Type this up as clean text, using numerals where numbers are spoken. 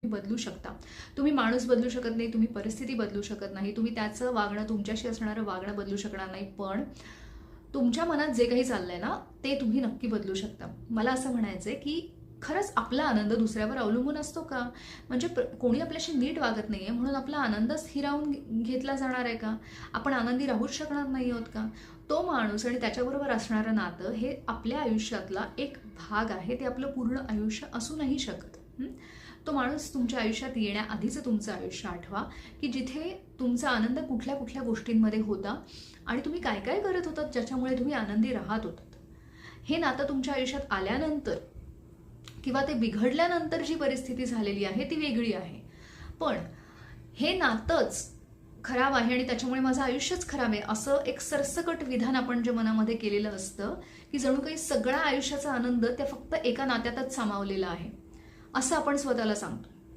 बदलू शकता. तुम्ही माणूस बदलू शकत नाही, तुम्ही परिस्थिती बदलू शकत नाही, तुम्ही त्याचं वागणं, तुमच्याशी असणारं वागणं बदलू शकणार नाही, पण तुमच्या मनात जे काही चाललंय ना ते तुम्ही नक्की बदलू शकता. मला असं म्हणायचंय की खरंच आपला आनंद दुसऱ्यावर अवलंबून असतो का? म्हणजे कोणी आपल्याशी नीट वागत नाहीये म्हणून आपला आनंद हिरावून घेतला जाणार आहे का? आपण आनंदी राहूच शकणार नाही आहोत का? तो माणूस आणि त्याच्याबरोबर असणारं नातं हे आपल्या आयुष्यातला एक भाग आहे, ते आपलं पूर्ण आयुष्य असू नाही शकत. तो माणूस तुमच्या आयुष्यात येण्याआधीचं तुमचं आयुष्य आठवा, की जिथे तुमचा आनंद कुठल्या कुठल्या गोष्टींमध्ये होता आणि तुम्ही काय काय करत होतात ज्याच्यामुळे तुम्ही आनंदी राहत होतात. हे नातं तुमच्या आयुष्यात आल्यानंतर किंवा ते बिघडल्यानंतर जी परिस्थिती झालेली आहे ती वेगळी आहे, पण हे नातंच खराब आहे आणि त्याच्यामुळे माझं आयुष्यच खराब आहे असं एक सरसकट विधान आपण जे मनामध्ये केलेलं असतं, की जणू काही सगळा आयुष्याचा आनंद त्या फक्त एका नात्यातच सामावलेला आहे असं आपण स्वतःला सांगतो.